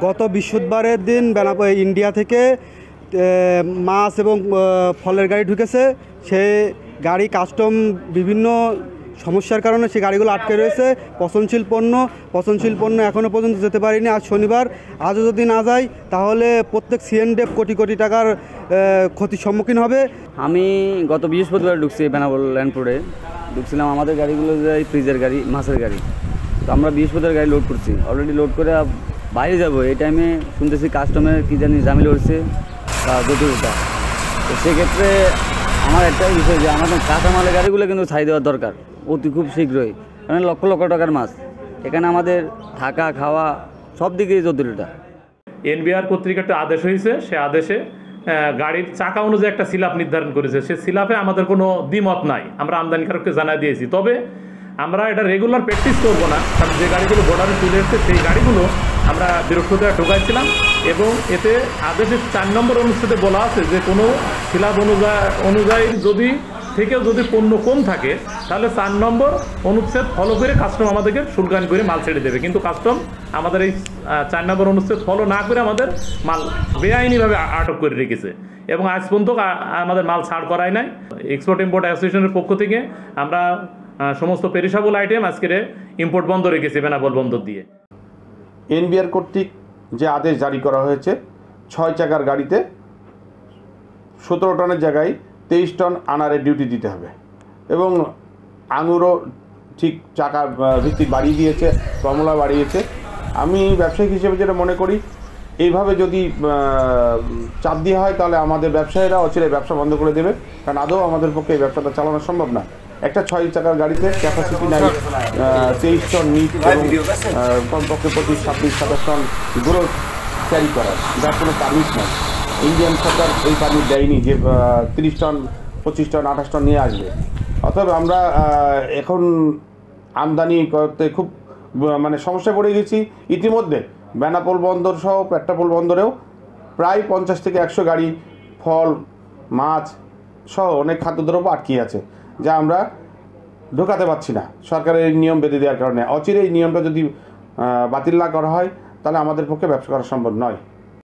গত বৃহস্পতিবারের দিন ইন্ডিয়া থেকে মাছ এবং ফলের গাড়ি ঢুকেছে। সে গাড়ি কাস্টম বিভিন্ন সমস্যার কারণে সে গাড়িগুলো আটকে রয়েছে। পচনশীল পণ্য এখনও পর্যন্ত যেতে পারিনি। আজ শনিবার, আজও যদি না যায় তাহলে প্রত্যেক সিএনডিএফ কোটি কোটি টাকার ক্ষতির সম্মুখীন হবে। আমি গত বৃহস্পতিবার ঢুকছি বেনাপোল ল্যান্ডপোর্টে ঢুকছিলাম। আমাদের গাড়িগুলো যায় ফ্রিজের গাড়ি, মাছের গাড়ি। তো আমরা বৃহস্পতিবার গাড়ি লোড করছি, অলরেডি লোড করে বাইরে যাব। এই টাইমে শুনতেছি কাস্টমের কী জানি ঝামেলা হচ্ছে বা জটিলতা। তো সেক্ষেত্রে আমার একটাই বিষয় যে আমাদের কাঁচামালের গাড়িগুলো কিন্তু ছাই দেওয়ার দরকার অতি খুব শীঘ্রই, কারণ লক্ষ লক্ষ টাকার মাছ। এখানে আমাদের থাকা খাওয়া সব দিকেই জটিলতা। এনবিআর কর্তৃক একটা আদেশ হয়েছে, সে আদেশে গাড়ির চাকা অনুযায়ী একটা সিলাপ নির্ধারণ করেছে। সে সিলাপে আমাদের কোনো দ্বিমত নাই, আমরা আমদানিকারককে জানাই দিয়েছি। তবে আমরা এটা রেগুলার প্র্যাকটিস করবো না, কারণ যে গাড়িগুলো বর্ডারে চলে এসছে সেই গাড়িগুলো আমরা বৃহস্পতিবার ঢোকাইছিলাম। এবং এতে আদেশের 4 নম্বর অনুচ্ছেদে বলা আছে যে কোনো সিলাপ অনুযায়ী যদি পণ্য কম থাকে তাহলে 4 নম্বর অনুচ্ছেদ ফলো করে কাস্টম আমাদেরকে শুল্কায়ন করে মাল ছেড়ে দেবে। কিন্তু কাস্টম আমাদের এই 4 নম্বর অনুচ্ছেদ ফলো না করে আমাদের মাল বেআইনিভাবে আটক করে রেখেছে এবং আজ পর্যন্ত আমাদের মাল ছাড় করায় নাই। এক্সপোর্ট ইম্পোর্ট অ্যাসোসিয়েশনের পক্ষ থেকে আমরা সমস্ত পেরিশাবল আইটেম আজকের ইম্পোর্ট বন্ধ রেখেছি বেনাপোল বন্দর দিয়ে। এনবিআর কর্তৃক যে আদেশ জারি করা হয়েছে, 6 চাকার গাড়িতে 17 টনের জায়গায় 23 টন আনারের ডিউটি দিতে হবে এবং আঙুরও ঠিক চাকা ভিত্তিক বাড়িয়ে দিয়েছে, কমলা বাড়িয়েছে। আমি ব্যবসায়িক হিসেবে যেটা মনে করি, এইভাবে যদি চাপ দেওয়া হয় তাহলে আমাদের ব্যবসায়ীরা অচিরে ব্যবসা বন্ধ করে দেবে, কারণ আদৌ আমাদের পক্ষে এই ব্যবসাটা চালানো সম্ভব না। একটা 6 চাকার গাড়িতে ক্যাপাসিটি নাই 23 টন মিট এবং কমপক্ষে 25-27 টন গুঁড়ো ক্যারি করার, যার কোনো পারমিট নেই। ইন্ডিয়ান সরকার এই পারমিট দেয়নি যে 30 টন 25 টন 28 টন নিয়ে আসবে। অতএব আমরা এখন আমদানি করতে খুব সমস্যায় পড়ে গেছি। ইতিমধ্যে বেনাপোল বন্দর সহ পেট্রাপোল বন্দরেও প্রায় 50 থেকে 100 গাড়ি ফল, মাছ সহ অনেক খাদ্যদ্রব্য আটকে আছে, যা আমরা ঢোকাতে পারছি না সরকারের এই নিয়ম বেঁধে দেওয়ার কারণে। অচিরে এই নিয়মটা যদি বাতিল না করা হয় তাহলে আমাদের পক্ষে ব্যবসা করা সম্ভব নয়।